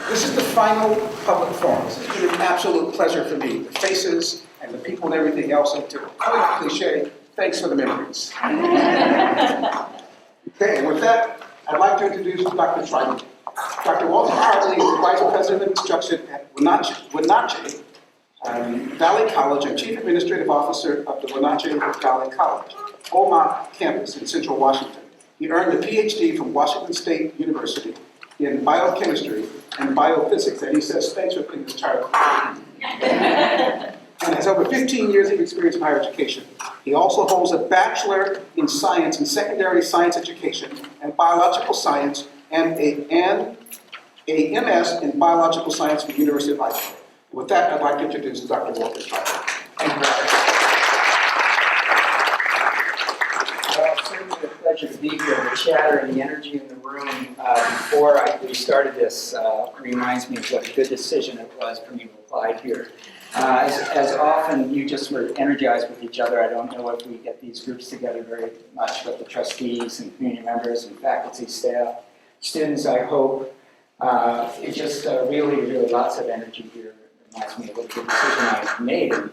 This is the final public forum. It's been an absolute pleasure for me. The faces and the people and everything else, and to call it cliche, thanks for the memories. Okay, with that, I'd like to introduce Dr. Tribley. Dr. Walter Tribley is the Vice President of Instruction at Wenatchee Valley College and Chief Administrative Officer of the Wenatchee Valley College, Omak Campus in Central Washington. He earned a PhD from Washington State University in Biochemistry and Biophysics, and he says, thanks for putting this title. And has over 15 years of experience in higher education. He also holds a Bachelor in Science in Secondary Science Education and Biological Science and a MS in Biological Science from the University of Idaho. With that, I'd like to introduce Dr. Walter Tribley. Thank you. Well, it's certainly a pleasure to be here. The chatter and the energy in the room before we started this reminds me of what a good decision it was for me to apply here. As often, you just were energized with each other. I don't know if we get these groups together very much, but the trustees and community members and faculty, staff, students, I hope. It just really lots of energy here. Reminds me of what the decision I made in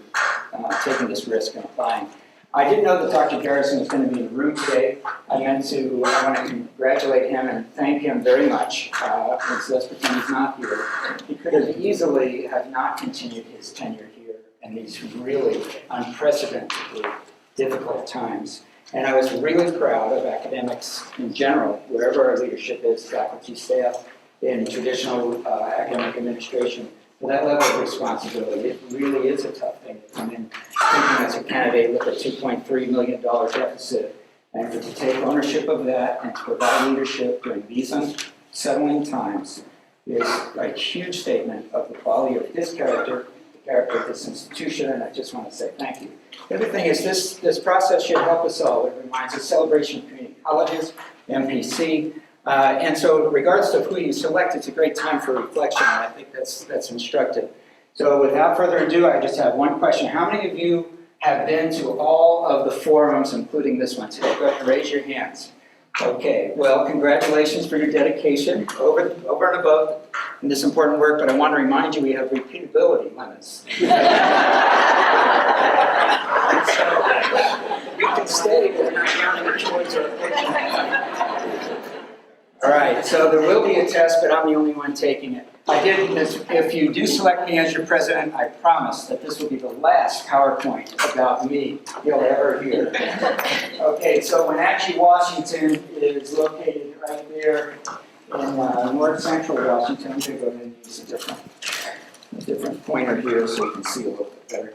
taking this risk and applying. I didn't know that Dr. Garrison was going to be in the room today. I want to congratulate him and thank him very much. Since that's because he's not here. He could have easily have not continued his tenure here in these really unprecedentedly difficult times. And I was really proud of academics in general, wherever our leadership is, faculty, staff, in traditional academic administration, for that level of responsibility. It really is a tough thing to come in thinking as a candidate, look at $2.3 million deficit, and to take ownership of that and to provide leadership during these unsettling times is a huge statement of the quality of his character, the character of this institution, and I just want to say thank you. The other thing is this process should help us all. It reminds us celebration of community colleges, MPC, and so regardless of who you select, it's a great time for reflection, and I think that's instructive. So without further ado, I just have one question. How many of you have been to all of the forums, including this one today? Go ahead and raise your hands. Okay, well, congratulations for your dedication over and above in this important work, but I want to remind you we have repeatability limits. So you can stay, but we're not counting it towards our attention. All right, so there will be a test, but I'm the only one taking it. If you do select me as your president, I promise that this will be the last PowerPoint about me you'll ever hear. Okay, so Wenatchee, Washington is located right there in north central Washington. I'm going to go ahead and use a different pointer here so you can see a little bit better.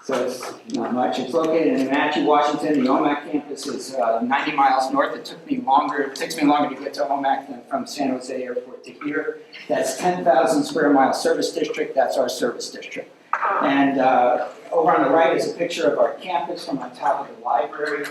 So it's not much. It's located in Wenatchee, Washington. The Omak Campus is 90 miles north. It takes me longer to get to Omak than from San Jose Airport to here. That's 10,000 square mile service district. That's our service district. And over on the right is a picture of our campus from on top of the library.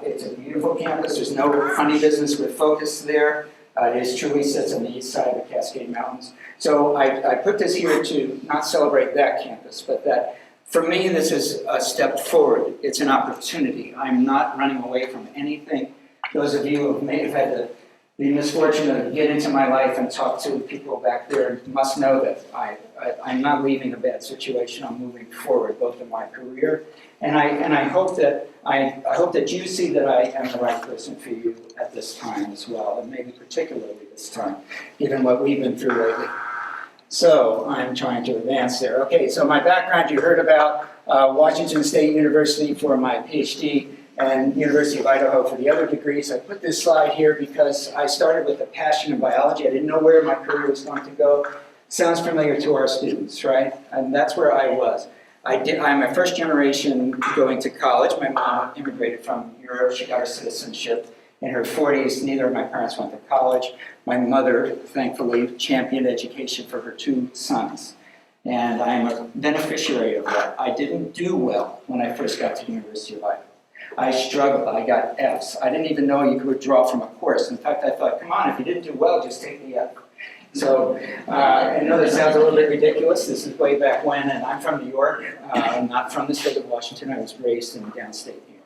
It's a beautiful campus. There's no funny business with focus there. It truly sits on the east side of the Cascade Mountains. So I put this here to not celebrate that campus, but that for me, this is a step forward. It's an opportunity. I'm not running away from anything. Those of you who may have had the misfortune to get into my life and talk to people back there must know that I'm not leaving a bad situation. I'm moving forward, both in my career, and I hope that you see that I am the right person for you at this time as well, and maybe particularly this time, given what we've been through lately. So I'm trying to advance there. Okay, so my background you heard about Washington State University for my PhD and University of Idaho for the other degrees. I put this slide here because I started with a passion in biology. I didn't know where my career was going to go. Sounds familiar to our students, right? And that's where I was. I'm a first generation going to college. My mom immigrated from Europe. She got her citizenship in her 40s. Neither of my parents went to college. My mother, thankfully, championed education for her two sons. And I'm a beneficiary of that. I didn't do well when I first got to the University of Idaho. I struggled. I got Fs. I didn't even know you could withdraw from a course. In fact, I thought, come on, if you didn't do well, just take the F. So I know this sounds a little bit ridiculous. This is way back when, and I'm from New York. I'm not from the state of Washington. I was raised in downstate New York.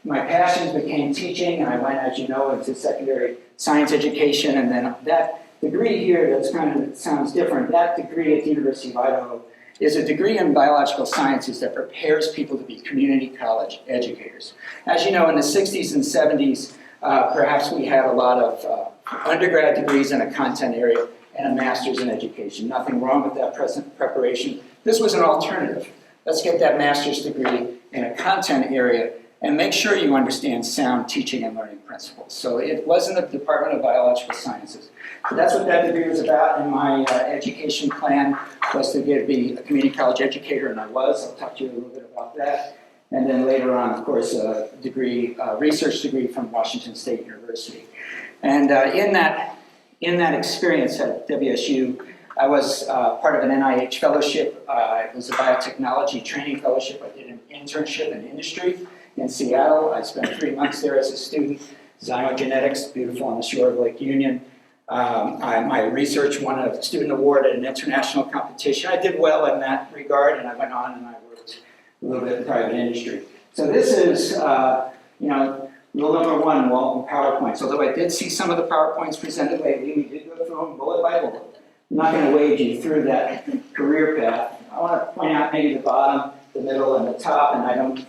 My passions became teaching, and I went, as you know, into secondary science education, and then that degree here that's kind of sounds different. That degree at the University of Idaho is a degree in biological sciences that prepares people to be community college educators. As you know, in the 60s and 70s, perhaps we had a lot of undergrad degrees in a content area and a master's in education. Nothing wrong with that present preparation. This was an alternative. Let's get that master's degree in a content area and make sure you understand sound teaching and learning principles. So it was in the Department of Biological Sciences. So that's what that degree was about, and my education plan was to be a community college educator, and I was. I'll talk to you a little bit about that. And then later on, of course, a degree, research degree from Washington State University. And in that experience at WSU, I was part of an NIH fellowship. It was a biotechnology training fellowship. I did an internship in industry in Seattle. I spent 3 months there as a student. Zymogenetics, beautiful on the shore of Lake Union. My research won a student award at an international competition. I did well in that regard, and I went on and I worked a little bit in private industry. So this is, rule number one, Walton PowerPoints. Although I did see some of the PowerPoints presented lately, we did go through them bullet by bullet. I'm not going to wade you through that career path. I want to point out maybe the bottom, the middle, and the top, and I don't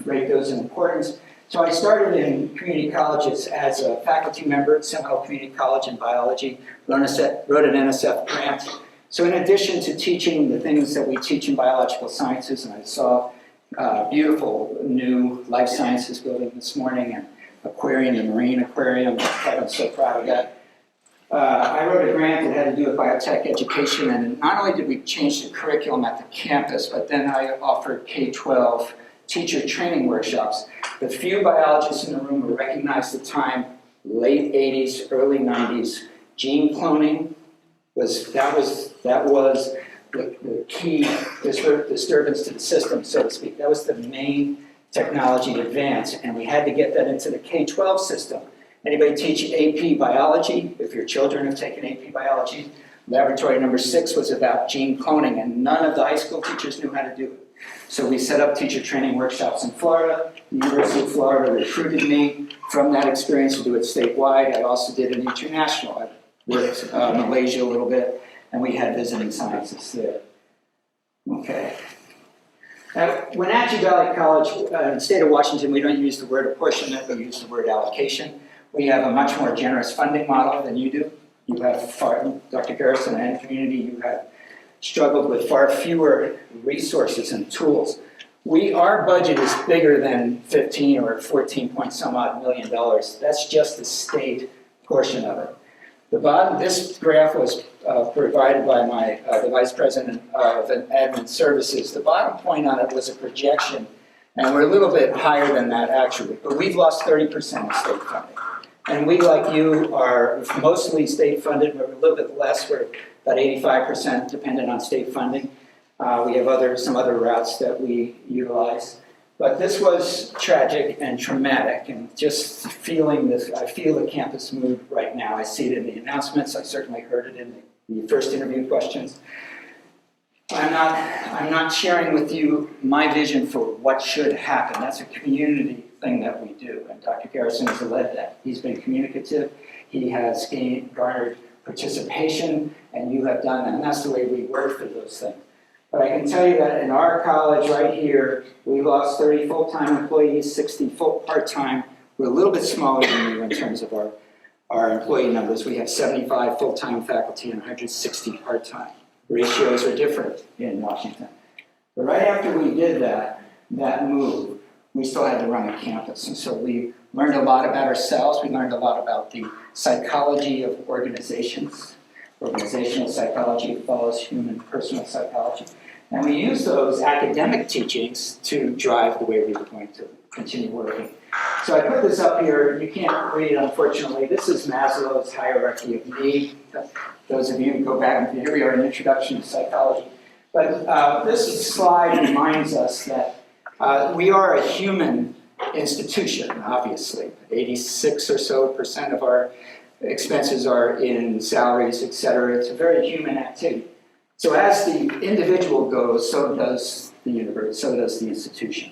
rate those in importance. So I started in community colleges as a faculty member at Seminole Community College in biology, wrote an NSF grant. So in addition to teaching the things that we teach in biological sciences, and I saw a beautiful new life sciences building this morning, and aquarium and marine aquarium. I'm so proud of that. I wrote a grant that had to do with biotech education, and not only did we change the curriculum at the campus, but then I offered K-12 teacher training workshops. The few biologists in the room will recognize the time, late 80s, early 90s. Gene cloning was the key disturbance to the system, so to speak. That was the main technology advance, and we had to get that into the K-12 system. Anybody teach AP biology? If your children have taken AP biology, laboratory number 6 was about gene cloning, and none of the high school teachers knew how to do it. So we set up teacher training workshops in Florida. The University of Florida recruited me from that experience to do it statewide. I also did it international. I worked Malaysia a little bit, and we had visiting scientists there. Okay. At Wenatchee Valley College, in the state of Washington, we don't use the word apportionment, we use the word allocation. We have a much more generous funding model than you do. You have Dr. Garrison and community, you have struggled with far fewer resources and tools. Our budget is bigger than 15 or 14 point some odd million dollars. That's just the state portion of it. This graph was provided by the Vice President of Admin Services. The bottom point on it was a projection, and we're a little bit higher than that actually, but we've lost 30% of state funding. And we, like you, are mostly state funded. We're a little bit less. We're about 85% dependent on state funding. We have some other routes that we utilize. But this was tragic and traumatic, and just feeling this, I feel the campus mood right now. I see it in the announcements. I certainly heard it in the first interview questions. I'm not sharing with you my vision for what should happen. That's a community thing that we do, and Dr. Garrison has led that. He's been communicative. He has garnered participation, and you have done that, and that's the way we work for those things. But I can tell you that in our college right here, we lost 30 full-time employees, 60 full part-time. We're a little bit smaller than you in terms of our employee numbers. We have 75 full-time faculty and 160 part-time. Ratios are different in Washington. But right after we did that move, we still had to run a campus. And so we learned a lot about ourselves. We learned a lot about the psychology of organizations. Organizational psychology follows human personal psychology. And we use those academic teachings to drive the way we were going to continue working. So I put this up here. You can't read it, unfortunately. This is Maslow's hierarchy of need. Those of you who go back, here we are, an introduction to psychology. But this slide reminds us that We are a human institution, obviously. 86% or so of our expenses are in salaries, et cetera. It's a very human activity. So as the individual goes, so does the universe, so does the institution.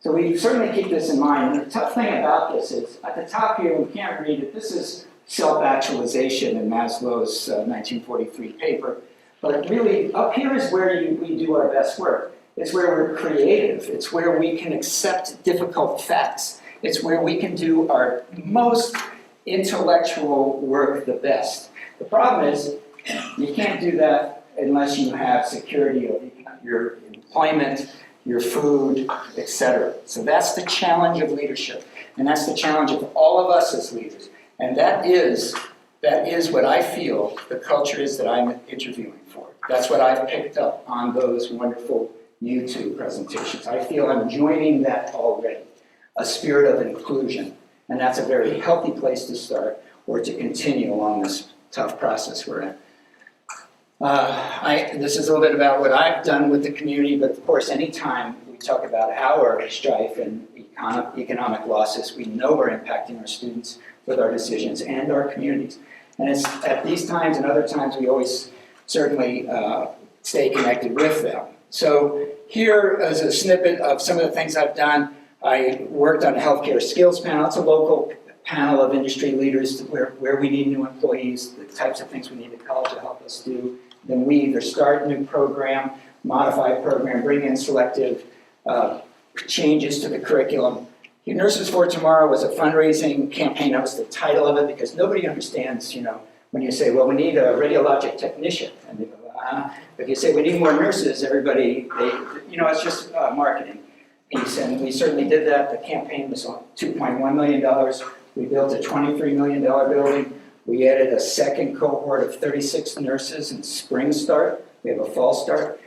So we certainly keep this in mind. And the tough thing about this is, at the top here, we can't read it. This is self-actualization in Maslow's 1943 paper. But really, up here is where we do our best work. It's where we're creative. It's where we can accept difficult facts. It's where we can do our most intellectual work the best. The problem is, you can't do that unless you have security of your employment, your food, etc. So that's the challenge of leadership. And that's the challenge of all of us as leaders. And that is what I feel the culture is that I'm interviewing for. That's what I've picked up on those wonderful YouTube presentations. I feel I'm joining that already, a spirit of inclusion. And that's a very healthy place to start or to continue along this tough process we're in. This is a little bit about what I've done with the community, but of course, anytime we talk about our strife and economic losses, we know we're impacting our students with our decisions and our communities. And it's at these times and other times we always certainly stay connected with them. So here is a snippet of some of the things I've done. I worked on a healthcare skills panel. It's a local panel of industry leaders where we need new employees, the types of things we need the college to help us do. Then we either start a new program, modify a program, bring in selective changes to the curriculum. Nurses for Tomorrow was a fundraising campaign. That was the title of it because nobody understands, when you say, well, we need a radiologic technician. And they go, If you say we need more nurses, everybody, it's just a marketing piece. And we certainly did that. The campaign was on $2.1 million. We built a $23 million building. We added a second cohort of 36 nurses in spring start. We have a fall start.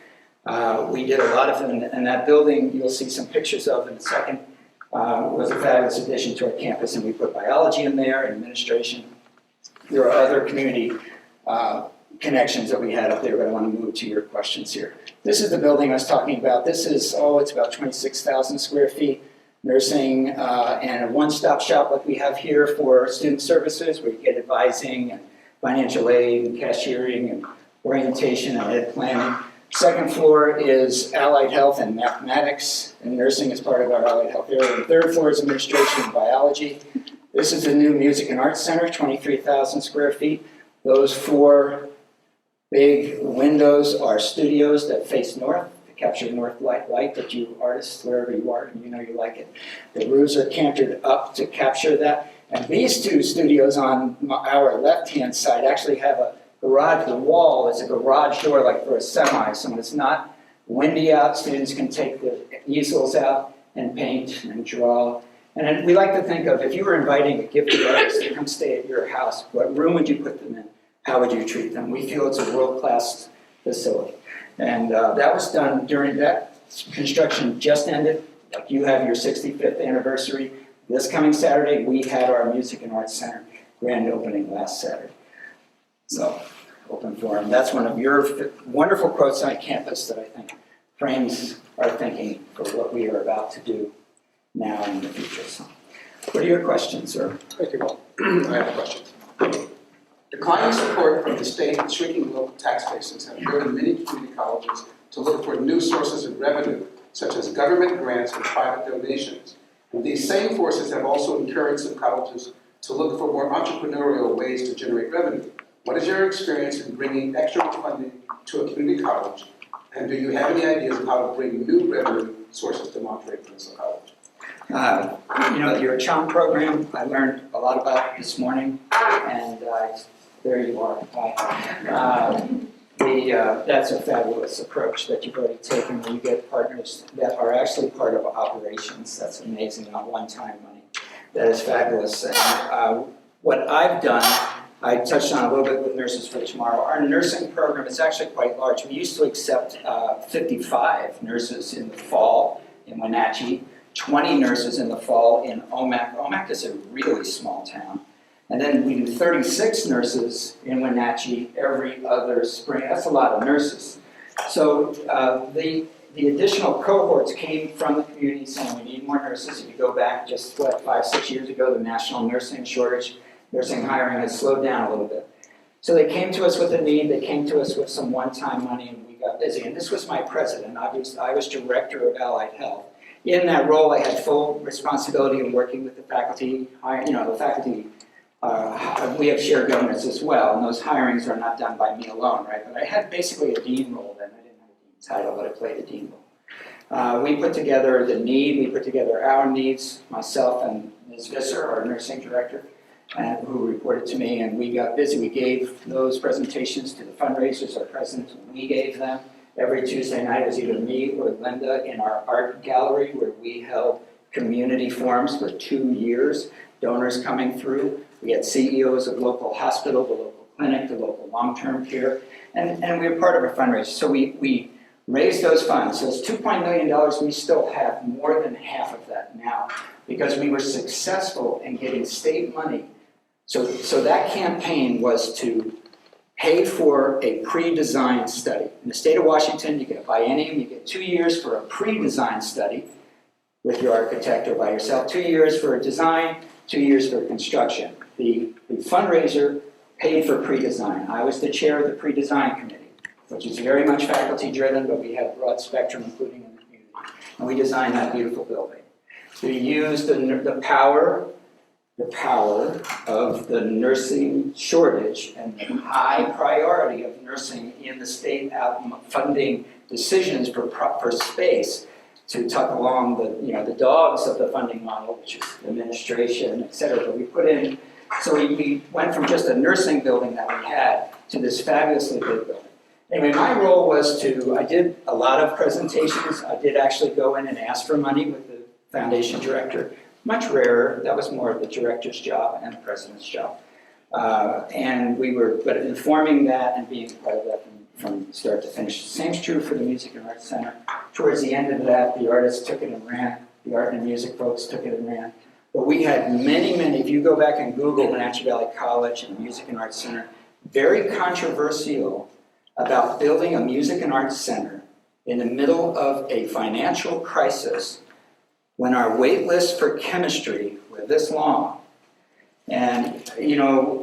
We did a lot of them, and that building you'll see some pictures of in a second. Was a fabulous addition to our campus, and we put biology in there, and administration. There are other community connections that we had up there, but I want to move to your questions here. This is the building I was talking about. This is, it's about 26,000 square feet. Nursing and a one-stop shop like we have here for student services, where you get advising and financial aid and cashiering and orientation and ed planning. Second floor is allied health and mathematics, and nursing is part of our allied health area. The third floor is administration and biology. This is the new music and arts center, 23,000 square feet. Those four big windows are studios that face north. Capture north light that you artists, wherever you are, and you know you like it. The roofs are canted up to capture that. And these two studios on our left-hand side actually have a garage. The wall is a garage door like for a semi, so when it's not windy out, students can take the easels out and paint and draw. And then we like to think of, if you were inviting a gifted artist to come stay at your house, what room would you put them in? How would you treat them? We feel it's a world-class facility. And that was done during that construction just ended. Like you have your 65th anniversary. This coming Saturday, we had our Music and Arts Center grand opening last Saturday. So, open forum. That's one of your wonderful quotes on campus that I think frames our thinking for what we are about to do now and in the future. So, what are your questions, sir? Thank you, Paul. I have a question. Declining support from the state and shrinking local tax bases have driven many community colleges to look for new sources of revenue, such as government grants and private donations. And these same forces have also encouraged some colleges to look for more entrepreneurial ways to generate revenue. What is your experience in bringing extra funding to a community college? And do you have any ideas of how to bring new revenue sources to Monterey Peninsula College? Your CHOM program, I learned a lot about this morning, and there you are. That's a fabulous approach that you've already taken, where you get partners that are actually part of operations. That's amazing, not one-time money. That is fabulous. And what I've done, I touched on a little bit with Nurses for Tomorrow. Our nursing program is actually quite large. We used to accept 55 nurses in the fall in Wenatchee, 20 nurses in the fall in Omak. Omak is a really small town. And then we do 36 nurses in Wenatchee every other spring. That's a lot of nurses. So the additional cohorts came from the community saying we need more nurses. If you go back just, 5, 6 years ago, the national nursing shortage, nursing hiring has slowed down a little bit. So they came to us with a need, they came to us with some one-time money, and we got busy. And this was my president. I was director of allied health. In that role, I had full responsibility in working with the faculty. The faculty, we have shared governance as well, and those hirings are not done by me alone, right? But I had basically a dean role then. I didn't have a dean title, but I played a dean role. We put together the need, we put together our needs, myself and Ms. Visser, our nursing director, who reported to me, and we got busy. We gave those presentations to the fundraisers, our president, we gave them. Every Tuesday night, it was either me or Linda in our art gallery where we held community forums for 2 years, donors coming through. We had CEOs of local hospital, the local clinic, the local long-term care, and we were part of a fundraiser. So we raised those funds. So it's $2 million. We still have more than half of that now because we were successful in getting state money. So that campaign was to pay for a pre-designed study. In the state of Washington, you get a biennium, you get 2 years for a pre-designed study with your architect or by yourself, 2 years for a design, 2 years for construction. The fundraiser paid for pre-design. I was the chair of the pre-design committee, which is very much faculty-driven, but we have a broad spectrum, including in the community. And we designed that beautiful building. We used the power of the nursing shortage and the high priority of nursing in the state funding decisions for space to tuck along the dogs of the funding model, which is administration, et cetera. But we put in, so we went from just a nursing building that we had to this fabulously big building. Anyway, my role was I did a lot of presentations. I did actually go in and ask for money with the foundation director. Much rarer. That was more of the director's job and the president's job. And we were, but informing that and being part of that from start to finish. The same's true for the Music and Arts Center. Towards the end of that, the artists took it and ran. The art and music folks took it and ran. But we had many, if you go back and Google Wenatchee Valley College and the Music and Arts Center, very controversial about building a music and arts center in the middle of a financial crisis when our wait lists for chemistry were this long. And,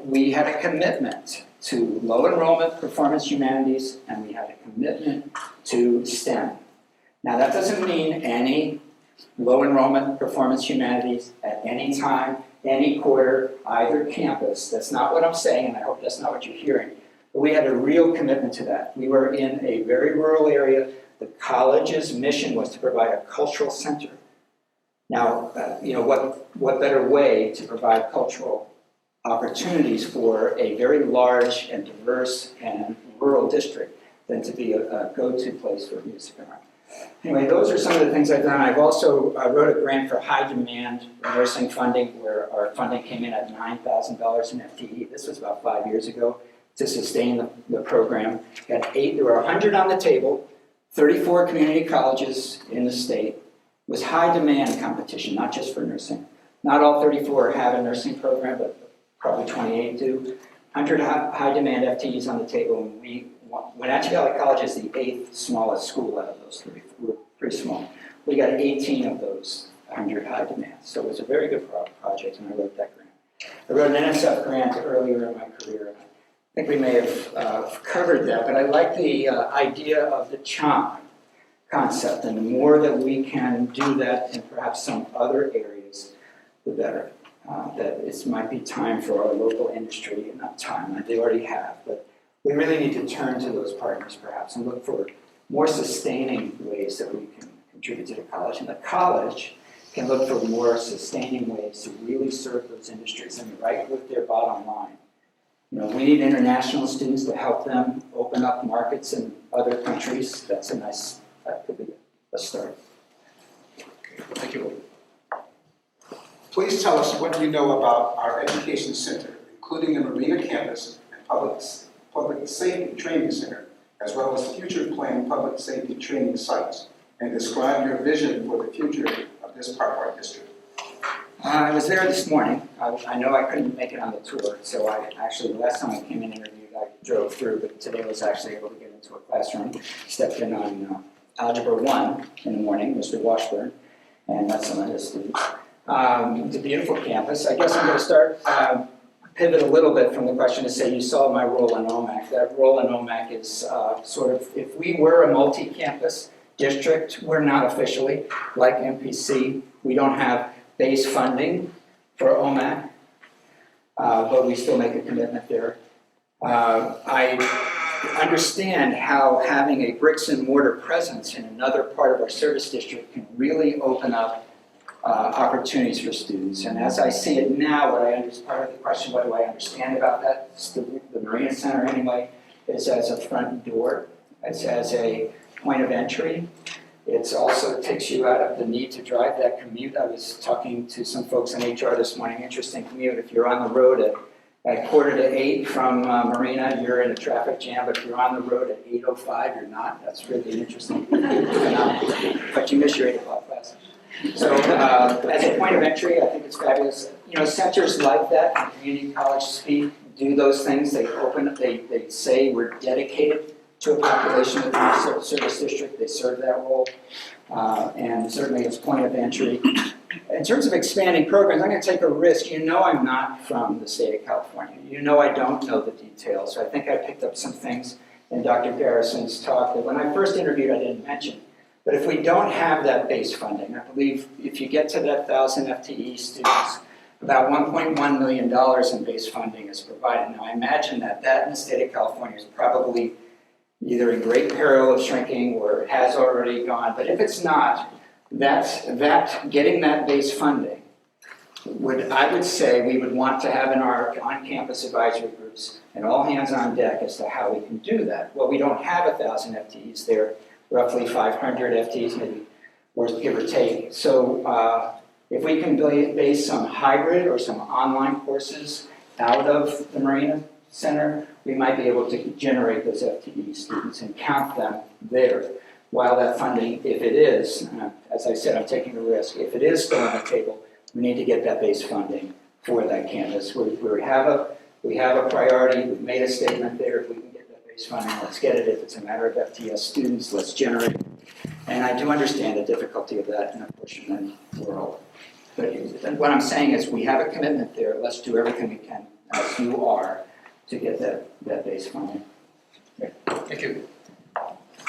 we had a commitment to low enrollment performance humanities, and we had a commitment to STEM. Now, that doesn't mean any low enrollment performance humanities at any time, any quarter, either campus. That's not what I'm saying, and I hope that's not what you're hearing. But we had a real commitment to that. We were in a very rural area. The college's mission was to provide a cultural center. Now, what better way to provide cultural opportunities for a very large and diverse and rural district than to be a go-to place for music and art. Anyway, those are some of the things I've done. I wrote a grant for high demand nursing funding where our funding came in at $9,000 in FTE. This was about 5 years ago to sustain the program. There were 100 on the table, 34 community colleges in the state. It was high demand competition, not just for nursing. Not all 34 have a nursing program, but probably 28 do. 100 high demand FTEs on the table, and Wenatchee Valley College is the 8th smallest school out of those 34. We're pretty small. We got 18 of those 100 high demand. So it was a very good project, and I wrote that grant. I wrote an NSF grant earlier in my career. I think we may have covered that, but I like the idea of the CHOM concept, and the more that we can do that in perhaps some other areas, the better. That it might be time for our local industry, not time, they already have, but we really need to turn to those partners perhaps and look for more sustaining ways that we can contribute to the college. And the college can look for more sustaining ways to really serve those industries and right with their bottom line. We need international students to help them open up markets in other countries. That could be a start. Thank you. Please tell us what you know about our education center, including the Marina Campus and Public Safety Training Center, as well as future planned public safety training sites, and describe your vision for the future of this part of our district. I was there this morning. I know I couldn't make it on the tour, so the last time I came in and interviewed, I drove through, but today I was actually able to get into a classroom, stepped in on Algebra 1 in the morning, Mr. Washburn, and that's some of his students. It's a beautiful campus. I guess I'm going to start, pivot a little bit from the question to say you saw my role in Omak. That role in Omak is sort of, if we were a multi-campus district, we're not officially, like MPC. We don't have base funding for Omak, but we still make a commitment there. I understand how having a bricks and mortar presence in another part of our service district can really open up opportunities for students. And as I see it now, part of the question, what do I understand about that? It's the Marina Center anyway, is as a front door. It's as a point of entry. It also takes you out of the need to drive that commute. I was talking to some folks in HR this morning, interesting commute. If you're on the road at 7:45 from Marina, you're in a traffic jam, but if you're on the road at 8:05, you're not. That's really interesting. But you miss your 8 o'clock class. So as a point of entry, I think it's fabulous. You know, centers like that, in community college speak, do those things. They they say we're dedicated to a population within our service district. They serve that role. And certainly as point of entry. In terms of expanding programs, I'm going to take a risk. You know I'm not from the state of California. You know I don't know the details. So I think I picked up some things in Dr. Garrison's talk that when I first interviewed I didn't mention. But if we don't have that base funding, I believe if you get to that 1,000 FTE students, about $1.1 million in base funding is provided. Now I imagine that in the state of California is probably either in great peril of shrinking or has already gone. But if it's not, getting that base funding I would say we would want to have in our on-campus advisory groups an all hands on deck as to how we can do that. Well, we don't have 1,000 FTEs there, roughly 500 FTEs maybe, or give or take. So if we can base some hybrid or some online courses out of the Marina Center, we might be able to generate those FTE students and count them there. While that funding, if it is, as I said, I'm taking a risk, if it is still on the table, we need to get that base funding for that campus. We have a priority, we've made a statement there, if we can get that base funding, let's get it. If it's a matter of FTS students, let's generate it. And I do understand the difficulty of that in a push-and world. But what I'm saying is we have a commitment there, let's do everything we can, as you are, to get that base funding. Okay. Thank you.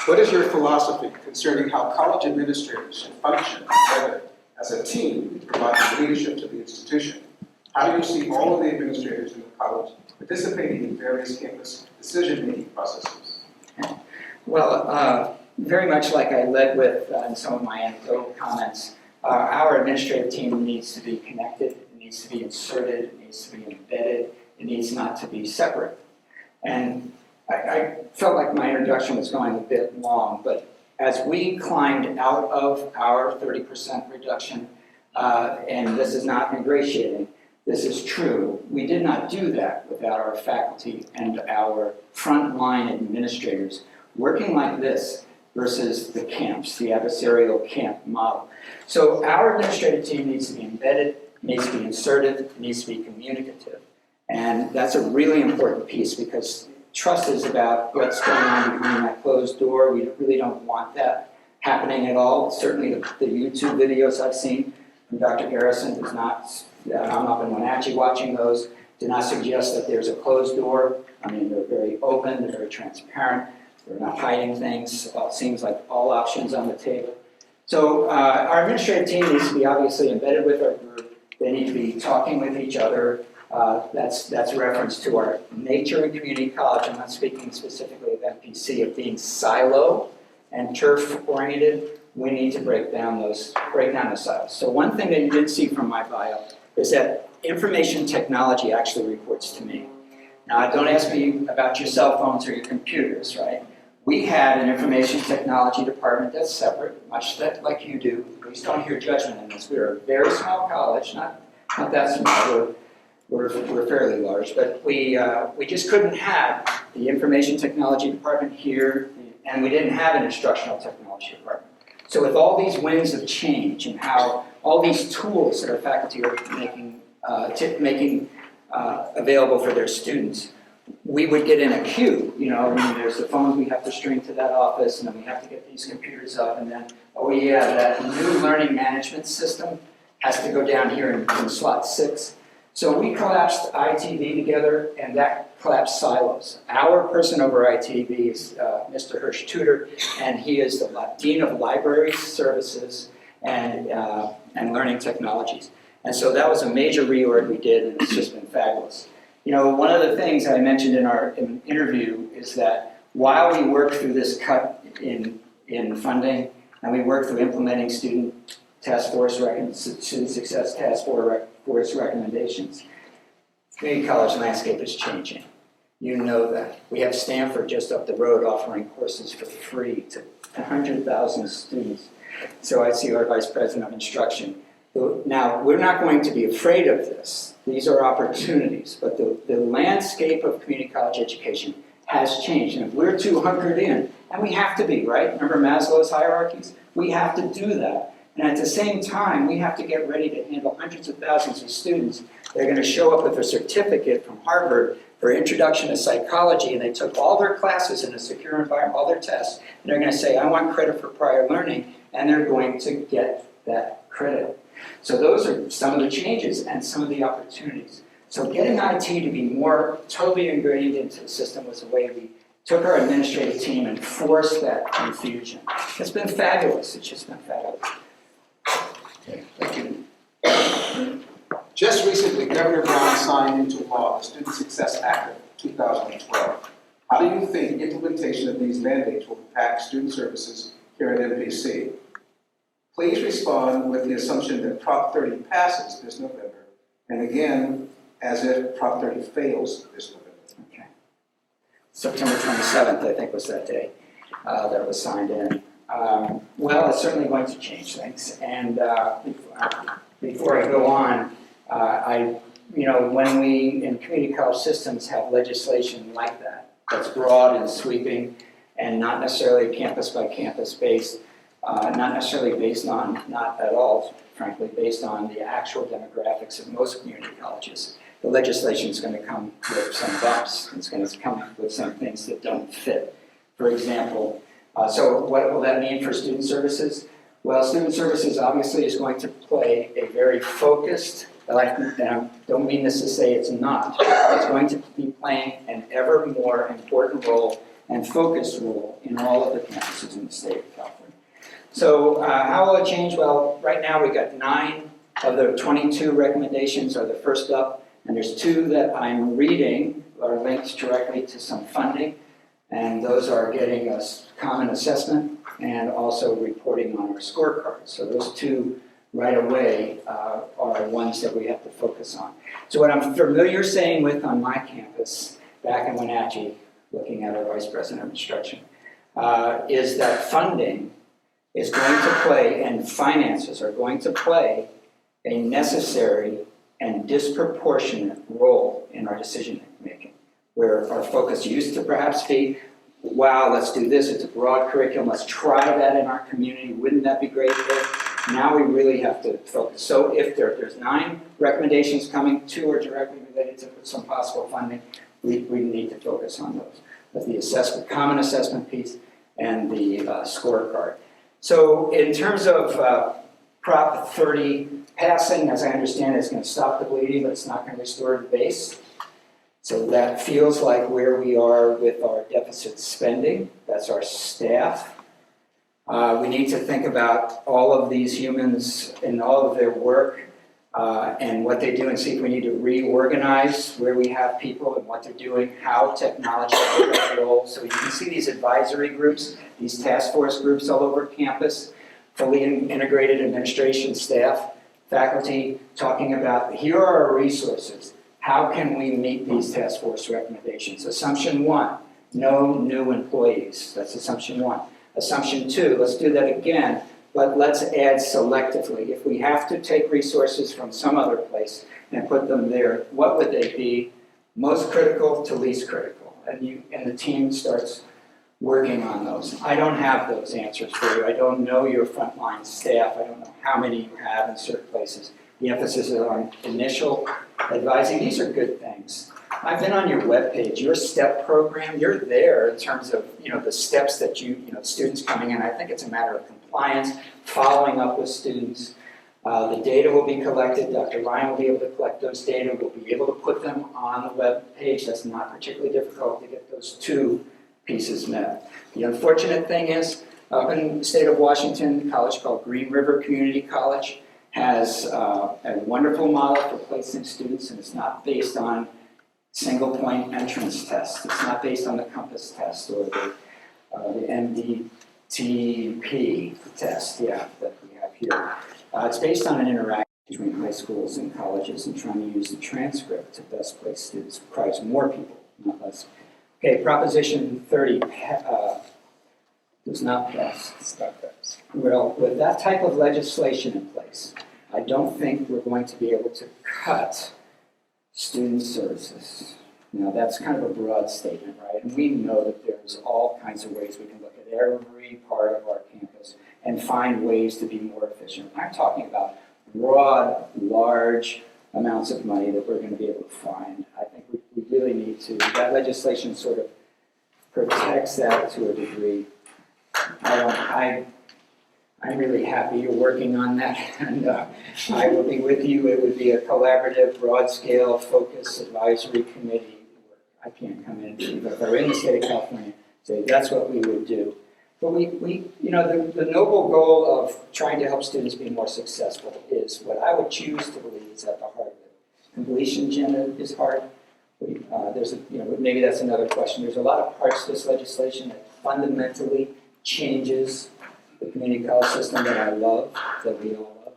What is your philosophy concerning how college administrators should function together as a team to provide leadership to the institution? How do you see all of the administrators in the college participating in various campus decision-making processes? Well, very much like I led with in some of my anecdotal comments, our administrative team needs to be connected, it needs to be inserted, it needs to be embedded, it needs not to be separate. And I felt like my introduction was going a bit long, but as we climbed out of our 30% reduction, and this is not ingratiating, this is true, we did not do that without our faculty and our frontline administrators working like this versus the camps, the adversarial camp model. So our administrative team needs to be embedded, needs to be inserted, needs to be communicative. And that's a really important piece because trust is about what's going on behind that closed door. We really don't want that happening at all. Certainly the YouTube videos I've seen from Dr. Garrison does not, I'm up in Wenatchee watching those, do not suggest that there's a closed door. I mean, they're very open, they're very transparent, they're not hiding things. It seems like all options on the table. So our administrative team needs to be obviously embedded with our group. They need to be talking with each other. That's a reference to our nature and community college. I'm not speaking specifically of MPC, of being silo and turf-oriented. We need to break down the silos. So one thing that you didn't see from my bio is that information technology actually reports to me. Now, don't ask me about your cell phones or your computers, right? We had an information technology department that's separate, much like you do. Please don't hear judgment in this. We're a very small college, not that small. We're fairly large, but we just couldn't have the information technology department here, and we didn't have an instructional technology department. So with all these winds of change and how all these tools that our faculty are making available for their students, we would get in a queue, I mean, there's the phones we have to string to that office, and then we have to get these computers up, and then, oh yeah, that new learning management system has to go down here in slot 6. So we collapsed ITV together, and that collapsed silos. Our person over ITV is Mr. Hirsch Tudor, and he is the Dean of Library Services and Learning Technologies. And so that was a major reorg we did, and it's just been fabulous. One of the things I mentioned in our interview is that while we work through this cut in funding, and we work through implementing student success task force recommendations, community college landscape is changing. You know that. We have Stanford just up the road offering courses for free to 100,000 students. So I see our Vice President of Instruction. Now, we're not going to be afraid of this. These are opportunities, but the landscape of community college education has changed. And if we're too hunkered in, and we have to be, right? Remember Maslow's hierarchies? We have to do that. And at the same time, we have to get ready to handle hundreds of thousands of students. They're going to show up with a certificate from Harvard for Introduction to Psychology, and they took all their classes in a secure environment, all their tests, and they're going to say, I want credit for prior learning, and they're going to get that credit. So those are some of the changes and some of the opportunities. So getting IT to be more totally ingrained into the system was the way we took our administrative team and forced that infusion. It's been fabulous. It's just been fabulous. Okay, thank you. Just recently, Governor Brown signed into law the Student Success Act of 2012. How do you think implementation of these mandates will impact student services here at MPC? Please respond with the assumption that Prop 30 passes this November, and again, as if Prop 30 fails this November. Okay. September 27th, I think, was that day that was signed in. Well, it's certainly going to change things. And before I go on, when we in community college systems have legislation like that, that's broad and sweeping, and not necessarily campus by campus based, not necessarily based on, not at all, frankly, based on the actual demographics of most community colleges. The legislation is going to come with some bumps. It's going to come with some things that don't fit. For example, so what will that mean for student services? Well, student services obviously is going to play a very focused, and I don't mean this to say it's not, it's going to be playing an ever more important role and focused role in all of the campuses in the state of California. So how will it change? Well, right now we've got 9 of the 22 recommendations are the first up, and there's 2 that I'm reading are linked directly to some funding, and those are getting us common assessment and also reporting on our scorecard. So those 2 right away are ones that we have to focus on. So what I'm familiar saying with on my campus back in Wenatchee, looking at our Vice President of Instruction, is that funding is going to play, and finances are going to play, a necessary and disproportionate role in our decision making, where our focus used to perhaps be, wow, let's do this, it's a broad curriculum, let's try that in our community, wouldn't that be great? Now we really have to focus. So if there's 9 recommendations coming, 2 are directly related to some possible funding, we need to focus on those. But the assessment, common assessment piece, and the scorecard. So in terms of Prop 30 passing, as I understand it, it's going to stop the bleeding, but it's not going to restore the base. So that feels like where we are with our deficit spending. That's our staff. We need to think about all of these humans and all of their work and what they do, and see if we need to reorganize where we have people and what they're doing, how technology plays a role. So you can see these advisory groups, these task force groups all over campus, fully integrated administration staff, faculty, talking about here are our resources. How can we meet these task force recommendations? Assumption 1, no new employees. That's assumption 1. Assumption 2, let's do that again, but let's add selectively. If we have to take resources from some other place and put them there, what would they be? Most critical to least critical. And the team starts working on those. I don't have those answers for you. I don't know your frontline staff. I don't know how many you have in certain places. The emphasis is on initial advising. These are good things. I've been on your webpage, your STEP program, you're there in terms of, the steps that students coming in. I think it's a matter of compliance, following up with students. The data will be collected. Dr. Ryan will be able to collect those data. We'll be able to put them on the webpage. That's not particularly difficult to get those two pieces met. The unfortunate thing is, up in the state of Washington, a college called Green River Community College has a wonderful model for placing students, and it's not based on single point entrance tests. It's not based on the Compass test or the MDTP test, that we have here. It's based on an interaction between high schools and colleges, and trying to use the transcript to best place students requires more people, not less. Okay, Proposition 30 does not pass. Well, with that type of legislation in place, I don't think we're going to be able to cut student services. Now, that's kind of a broad statement, right? And we know that there's all kinds of ways we can look at every part of our campus and find ways to be more efficient. I'm talking about broad, large amounts of money that we're going to be able to find. I think we really need to. That legislation sort of protects that to a degree. I'm really happy you're working on that, and I will be with you. It would be a collaborative, broad-scale, focused advisory committee. I can't come in, but if I were in the state of California, say that's what we would do. But the noble goal of trying to help students be more successful is what I would choose to believe is at the heart of it. Completion agenda is hard. Maybe that's another question. There's a lot of parts to this legislation that fundamentally changes the community college system that I love, that we all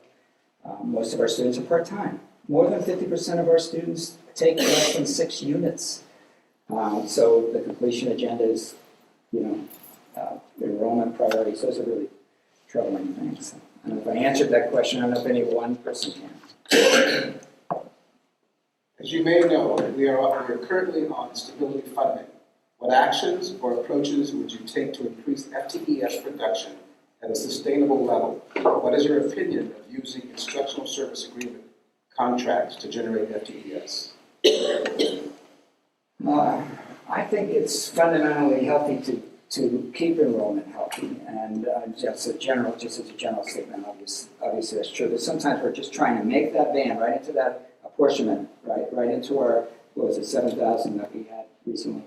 love. Most of our students are part-time. More than 50% of our students take less than 6 units. So the completion agenda is, enrollment priorities. Those are really troubling things. I don't know if I answered that question. I don't know if any one person can. As you may know, we are currently on stability funding. What actions or approaches would you take to increase FTES production at a sustainable level? What is your opinion of using instructional service agreement contracts to generate FTES? I think it's fundamentally healthy to keep enrollment healthy, and just as a general statement, obviously that's true. But sometimes we're just trying to make that band right into that apportionment, right into our 7,000 that we had recently,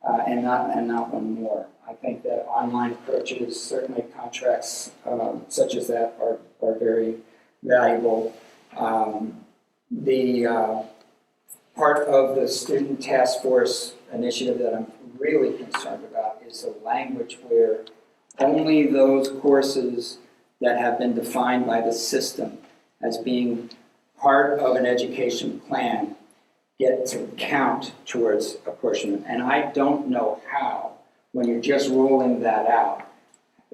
and not one more. I think that online approaches, certainly contracts such as that, are very valuable. The part of the student task force initiative that I'm really concerned about is the language where only those courses that have been defined by the system as being part of an education plan get to count towards apportionment. And I don't know how, when you're just rolling that out,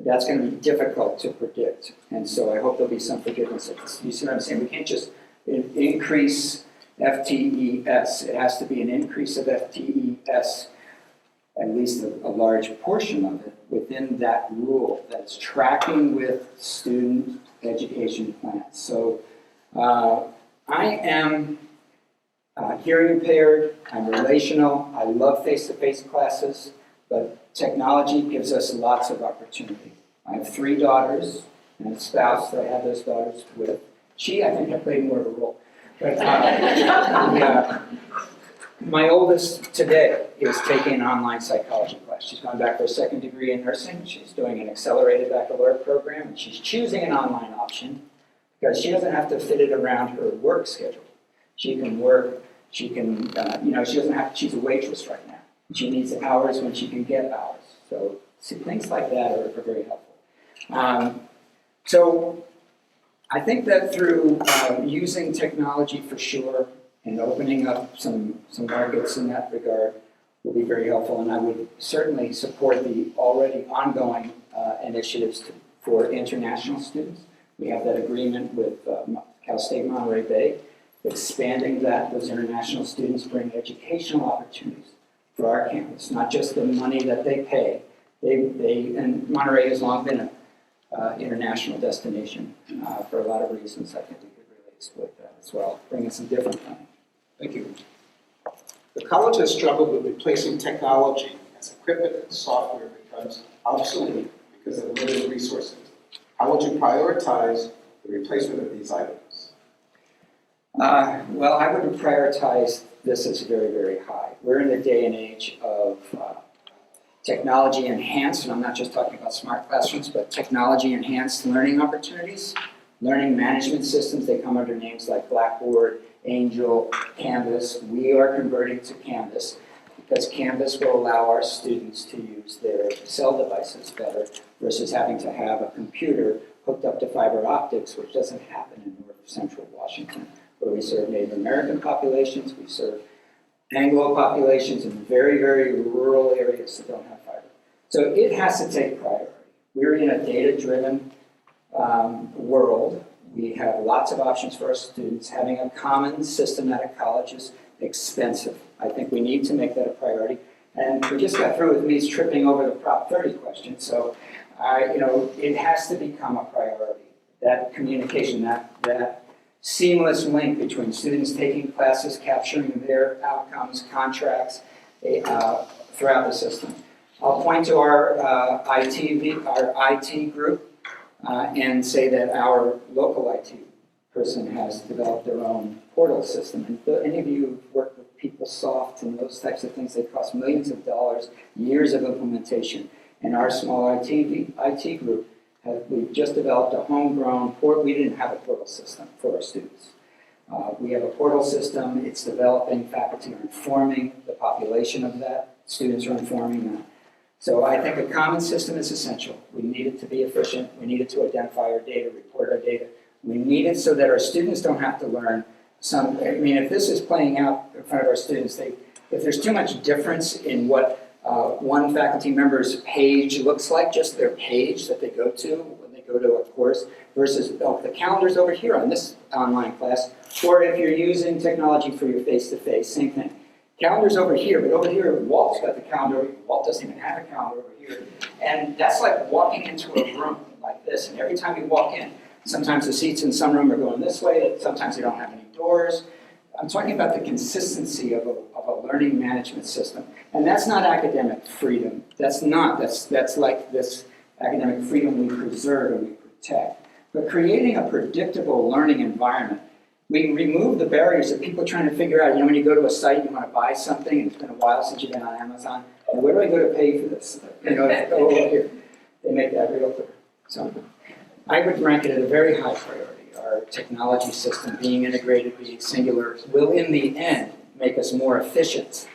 that's going to be difficult to predict. And so I hope there'll be some forgiveness of this. You see what I'm saying? We can't just increase FTES. It has to be an increase of FTES, at least a large portion of it, within that rule that's tracking with student education plans. So I am hearing impaired, I'm relational, I love face-to-face classes, but technology gives us lots of opportunity. I have 3 daughters and a spouse that I have those daughters with. I think I played more of a role. But my oldest today is taking an online psychology class. She's gone back for a 2nd degree in nursing. She's doing an accelerated baccalaureate program, and she's choosing an online option because she doesn't have to fit it around her work schedule. She can work, she doesn't have, she's a waitress right now. She needs hours when she can get hours. So things like that are very helpful. So I think that through using technology for sure and opening up some markets in that regard will be very helpful. And I would certainly support the already ongoing initiatives for international students. We have that agreement with Cal State Monterey Bay, expanding those international students bring educational opportunities for our campus, not just the money that they pay. And Monterey has long been an international destination for a lot of reasons. I think we could really exploit that as well, bring in some different money. Thank you. The college has struggled with replacing technology as equipment and software becomes obsolete because of limited resources. How would you prioritize the replacement of these items? Well, I would prioritize this as very, very high. We're in the day and age of technology enhanced, and I'm not just talking about smart classrooms, but technology enhanced learning opportunities, learning management systems. They come under names like Blackboard, Angel, Canvas. We are converting to Canvas because Canvas will allow our students to use their cell devices better versus having to have a computer hooked up to fiber optics, which doesn't happen in north central Washington, where we serve Native American populations, we serve Anglo populations in very, very rural areas that don't have fiber. So it has to take priority. We're in a data-driven world. We have lots of options for our students. Having a common system at a college is expensive. I think we need to make that a priority. And we just got through with me tripping over the Prop 30 question. So, it has to become a priority. That communication, that seamless link between students taking classes, capturing their outcomes, contracts throughout the system. I'll point to our IT group and say that our local IT person has developed their own portal system. And any of you who've worked with PeopleSoft and those types of things, they cost millions of dollars, years of implementation. And our small IT group, we've just developed a homegrown portal. We didn't have a portal system for our students. We have a portal system. It's developing. Faculty are informing the population of that. Students are informing that. So I think a common system is essential. We need it to be efficient. We need it to identify our data, report our data. We need it so that our students don't have to learn if this is playing out in front of our students, if there's too much difference in what one faculty member's page looks like, just their page that they go to when they go to a course, versus the calendar's over here on this online class, or if you're using technology for your face-to-face, same thing. Calendar's over here, but over here, Walt's got the calendar. Walt doesn't even have a calendar over here. And that's like walking into a room like this, and every time you walk in, sometimes the seats in some room are going this way, sometimes they don't have any doors. I'm talking about the consistency of a learning management system. And that's not academic freedom. That's like this academic freedom we preserve and we protect. But creating a predictable learning environment, we remove the barriers that people are trying to figure out. When you go to a site, you want to buy something, and it's been a while since you've been on Amazon. And where do I go to pay for this? Over here. They make that real clear. So I would rank it at a very high priority. Our technology system being integrated, being singular, will in the end make us more efficient.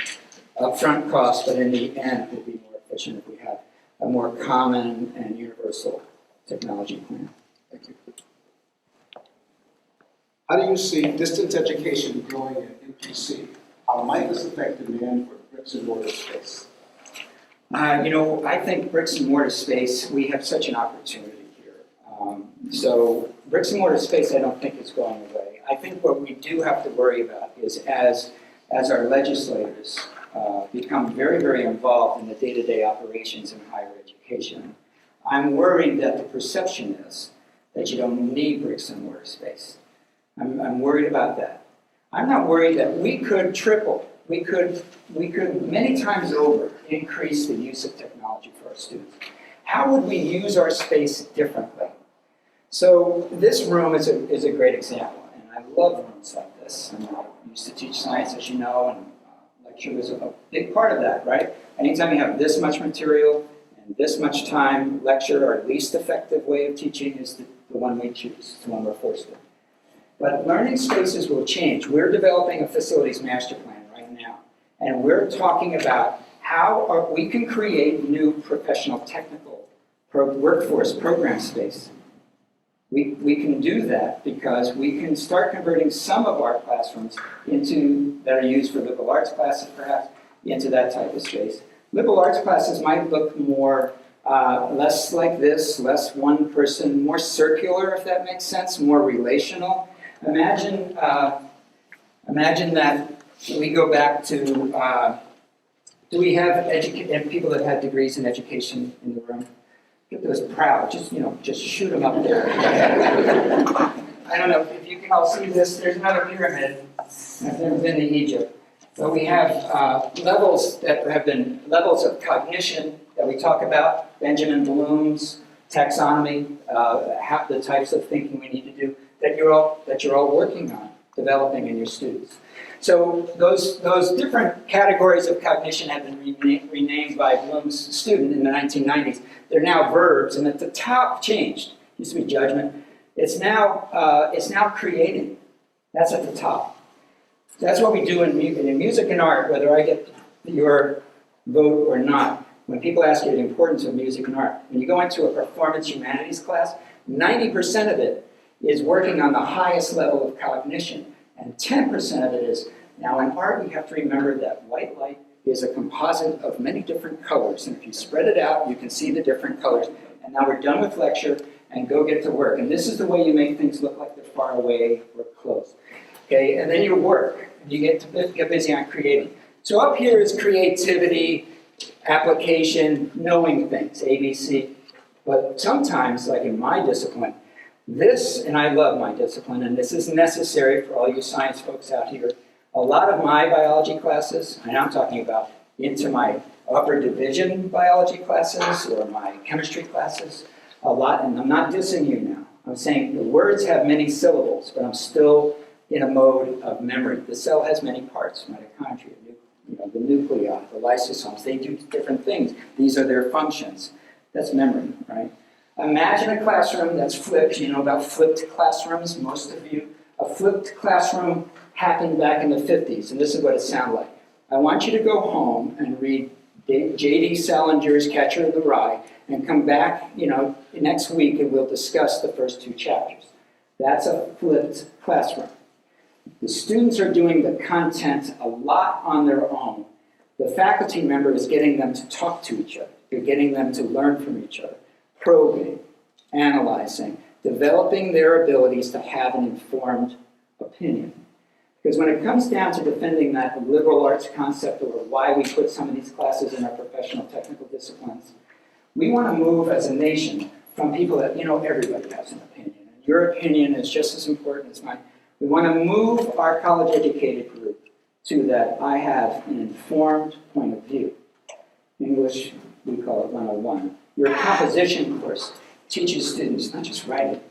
Upfront costs, but in the end will be more efficient if we have a more common and universal technology plan. Thank you. How do you see distance education growing at UPC? How might this affect demand for bricks and mortar space? I think bricks and mortar space, we have such an opportunity here. So bricks and mortar space, I don't think is going away. I think what we do have to worry about is as our legislators become very, very involved in the day-to-day operations in higher education, I'm worried that the perception is that you don't need bricks and mortar space. I'm worried about that. I'm not worried that we could triple, we could many times over increase the use of technology for our students. How would we use our space differently? So this room is a great example, and I love rooms like this. And I used to teach science, as you know, and lecture was a big part of that, right? Anytime you have this much material and this much time, lecture, our least effective way of teaching is the one we choose, the one we're forced to. But learning spaces will change. We're developing a facilities master plan right now, and we're talking about how we can create new professional technical workforce program space. We can do that because we can start converting some of our classrooms that are used for liberal arts classes, perhaps, into that type of space. Liberal arts classes might look more, less like this, less one person, more circular, if that makes sense, more relational. Imagine that we go back to, do we have people that had degrees in education in the room? Get those proud, just shoot them up there. I don't know if you can all see this. There's another pyramid. I've never been to Egypt. Well, we have levels that have been levels of cognition that we talk about, Benjamin Bloom's taxonomy, the types of thinking we need to do that you're all working on developing in your students. So those different categories of cognition have been renamed by Bloom's student in the 1990s. They're now verbs, and at the top changed. Used to be judgment. It's now creating. That's at the top. That's what we do in music and art, whether I get your vote or not. When people ask you the importance of music and art, when you go into a performance humanities class, 90% of it is working on the highest level of cognition, and 10% of it is, now in art you have to remember that white light is a composite of many different colors, and if you spread it out, you can see the different colors. And now we're done with lecture, and go get to work. And this is the way you make things look like they're far away or close. Okay, and then you work, and you get busy on creating. So up here is creativity, application, knowing things, ABC. But sometimes, like in my discipline, this, and I love my discipline, and this is necessary for all you science folks out here, a lot of my biology classes, and I'm talking about into my upper division biology classes or my chemistry classes, a lot, and I'm not dissing you now. I'm saying the words have many syllables, but I'm still in a mode of memory. The cell has many parts, mitochondria, the nuclei, the lysosomes, they do different things. These are their functions. That's memory, right? Imagine a classroom that's flipped. You know about flipped classrooms, most of you. A flipped classroom happened back in the 50s, and this is what it sounded like. I want you to go home and read J.D. Salinger's Catcher in the Rye, and come back, next week, and we'll discuss the first 2 chapters. That's a flipped classroom. The students are doing the content a lot on their own. The faculty member is getting them to talk to each other. They're getting them to learn from each other, probing, analyzing, developing their abilities to have an informed opinion. Because when it comes down to defending that liberal arts concept or why we put some of these classes in our professional technical disciplines, we want to move as a nation from people that, everybody has an opinion. And your opinion is just as important as mine. We want to move our college-educated group to that I have an informed point of view. English, we call it 101. Your composition course teaches students not just writing,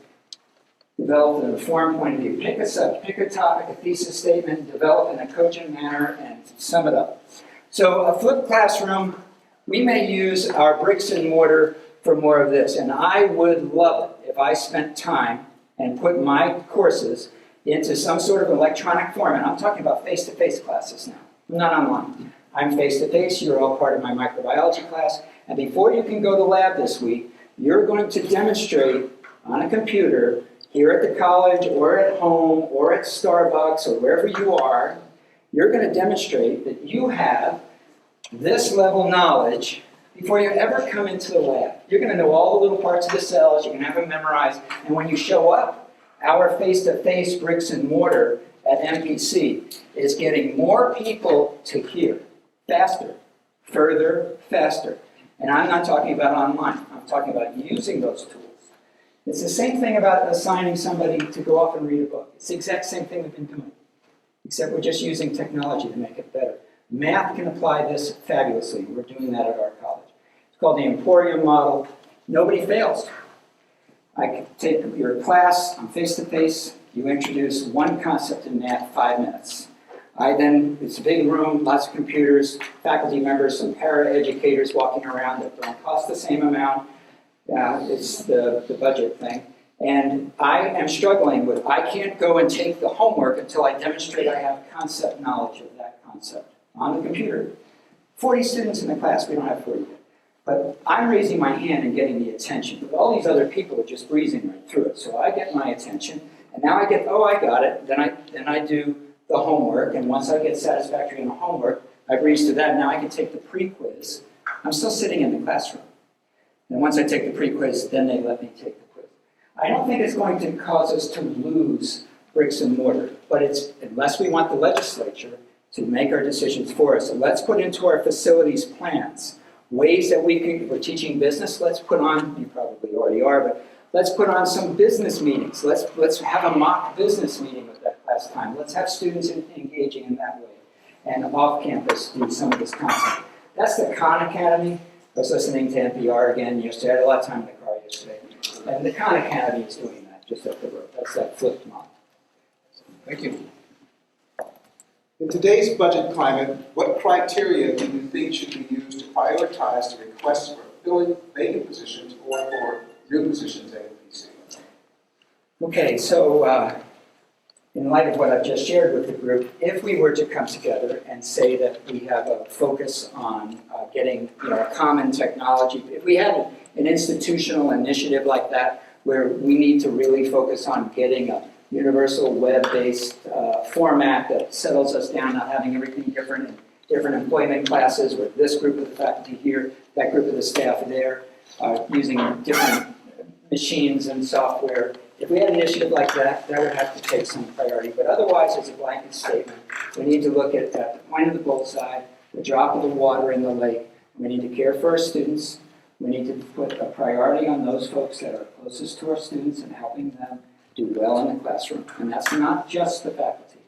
develop an informed point of view. Pick a subject, pick a topic, a thesis statement, develop in a cogent manner, and sum it up. So a flipped classroom, we may use our bricks and mortar for more of this. And I would love it if I spent time and put my courses into some sort of electronic format. I'm talking about face-to-face classes now, not online. I'm face-to-face, you're all part of my microbiology class, and before you can go to lab this week, you're going to demonstrate on a computer here at the college or at home or at Starbucks or wherever you are, you're going to demonstrate that you have this level knowledge before you ever come into the lab. You're going to know all the little parts of the cells, you're going to have them memorized, and when you show up, our face-to-face bricks and mortar at MPC is getting more people to hear faster, further, faster. And I'm not talking about online. I'm talking about using those tools. It's the same thing about assigning somebody to go off and read a book. It's the exact same thing we've been doing, except we're just using technology to make it better. Math can apply this fabulously. We're doing that at our college. It's called the Emporium model. Nobody fails. I can take your class, I'm face-to-face, you introduce one concept in math, 5 minutes. It's a big room, lots of computers, faculty members, some para-educators walking around that don't cost the same amount. It's the budget thing. And I am struggling with, I can't go and take the homework until I demonstrate I have concept knowledge of that concept on the computer. 40 students in the class, we don't have 40 yet. But I'm raising my hand and getting the attention. But all these other people are just breezing right through it. So I get my attention, and now I get, I got it. Then I do the homework, and once I get satisfactory in the homework, I breeze through that. Now I can take the pre-quiz. I'm still sitting in the classroom. And once I take the pre-quiz, then they let me take the quiz. I don't think it's going to cause us to lose bricks and mortar, but it's, unless we want the legislature to make our decisions for us. So let's put into our facilities plans ways that we can, if we're teaching business, let's put on, you probably already are, but let's put on some business meetings. Let's have a mock business meeting with that class time. Let's have students engaging in that way. and off campus do some of this content. That's the Khan Academy. I was listening to NPR again yesterday. I had a lot of time in the car yesterday. And the Khan Academy is doing that, just up the road. That's that flipped model. Thank you. In today's budget climate, what criteria do you think should be used to prioritize the requests for filling vacant positions or for new positions at NPC? Okay, so in light of what I've just shared with the group, if we were to come together and say that we have a focus on getting a common technology, if we had an institutional initiative like that where we need to really focus on getting a universal web-based format that settles us down, not having everything different in different employment classes with this group of the faculty here, that group of the staff there, using different machines and software. If we had an initiative like that, that would have to take some priority. But otherwise, as a blanket statement, we need to look at the point of the bullseye, the drop of the water in the lake. We need to care for our students. We need to put a priority on those folks that are closest to our students and helping them do well in the classroom. And that's not just the faculty,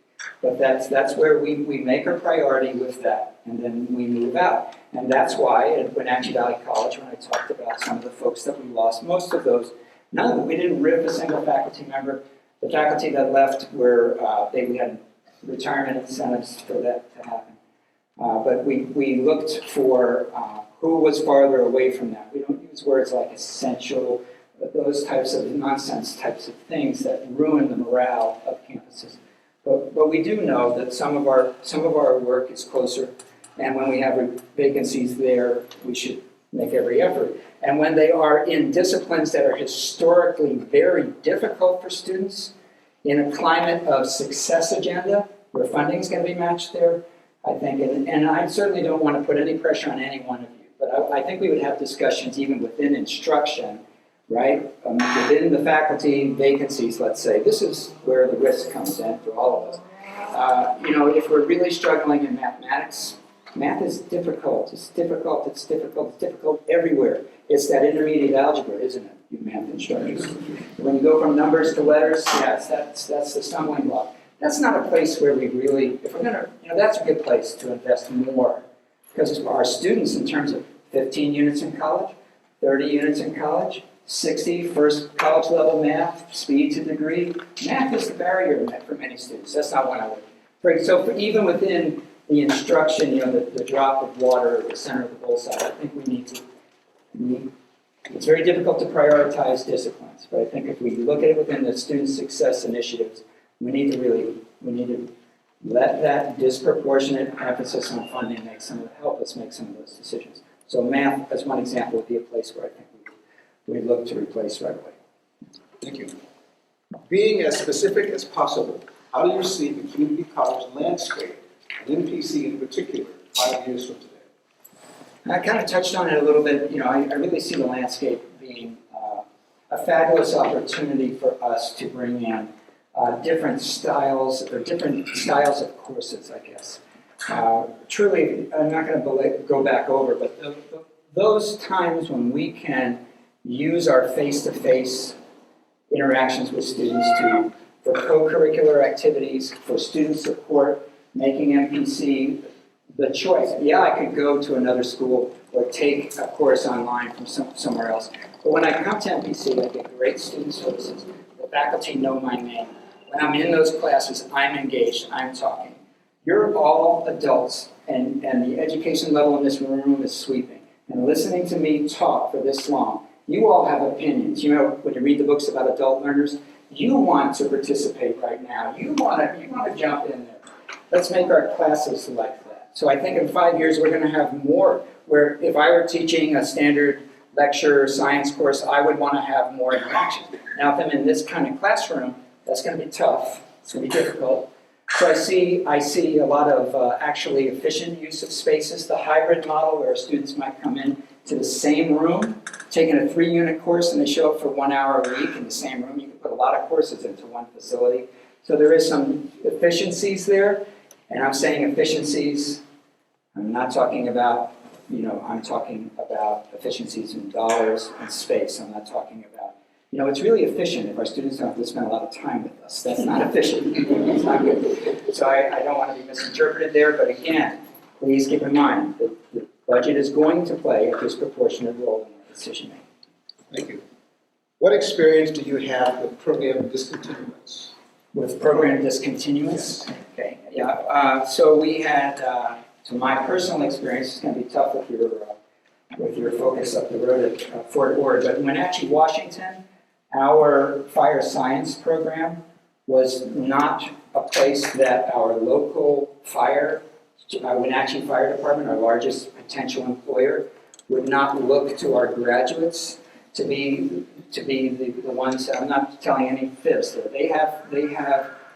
but that's where we make our priority with that, and then we move out. And that's why at Wenatchee Valley College, when I talked about some of the folks that we lost, most of those, none of them, we didn't rip a single faculty member. The faculty that left were, we had retirement incentives for that to happen. But we looked for who was farther away from that. We don't use words like essential, those types of nonsense types of things that ruin the morale of campuses. But we do know that some of our work is closer, and when we have vacancies there, we should make every effort. And when they are in disciplines that are historically very difficult for students, in a climate of success agenda, where funding is going to be matched there, I think, and I certainly don't want to put any pressure on any one of you, but I think we would have discussions even within instruction, right? Within the faculty vacancies, let's say, this is where the risk comes in for all of us. If we're really struggling in mathematics, math is difficult. It's difficult. It's difficult. It's difficult everywhere. It's that intermediate algebra, isn't it, you math instructors? When you go from numbers to letters, yes, that's the stumbling block. That's not a place where we really, if we're going to, that's a good place to invest more. Because our students, in terms of 15 units in college, 30 units in college, 60 first college level math, speed to degree, math is the barrier for many students. That's not one I would break. So even within the instruction, the drop of water at the center of the bullseye, I think we need to, it's very difficult to prioritize disciplines, but I think if we look at it within the student success initiatives, we need to let that disproportionate emphasis on funding help us make some of those decisions. So math, as one example, would be a place where I think we'd look to replace right away. Thank you. Being as specific as possible, how do you see the community college landscape, and NPC in particular, 5 years from today? I kind of touched on it a little bit. I really see the landscape being a fabulous opportunity for us to bring in different styles of courses, I guess. Truly, I'm not going to go back over, but those times when we can use our face-to-face interactions with students for co-curricular activities, for student support, making MPC the choice. Yeah, I could go to another school or take a course online from somewhere else. But when I come to MPC, I get great student services. The faculty know my name. When I'm in those classes, I'm engaged, I'm talking. You're all adults, and the education level in this room is sweeping. And listening to me talk for this long, you all have opinions. When you read the books about adult learners, you want to participate right now. You want to jump in there. Let's make our classes like that. So I think in 5 years, we're going to have more, where if I were teaching a standard lecture or science course, I would want to have more interaction. Now, if I'm in this kind of classroom, that's going to be tough. It's going to be difficult. So I see a lot of actually efficient use of spaces, the hybrid model where students might come in to the same room, taking a 3-unit course, and they show up for 1 hour a week in the same room. You can put a lot of courses into one facility. So there is some efficiencies there, and I'm saying efficiencies. I'm not talking about, I'm talking about efficiencies in dollars and space. I'm not talking about You know, it's really efficient if our students don't have to spend a lot of time with us. That's not efficient. It's not good. So I don't want to be misinterpreted there, but again, please keep in mind that the budget is going to play a disproportionate role in our decision making. Thank you. What experience do you have with program discontinuance? With program discontinuance? Okay, yeah. So we had, so my personal experience is going to be tough with your focus up the road at Fort Ord, but in Wenatchee, Washington, our fire science program was not a place that our local Wenatchee Fire Department, our largest potential employer, would not look to our graduates to be the ones. I'm not telling any fibs there. They have,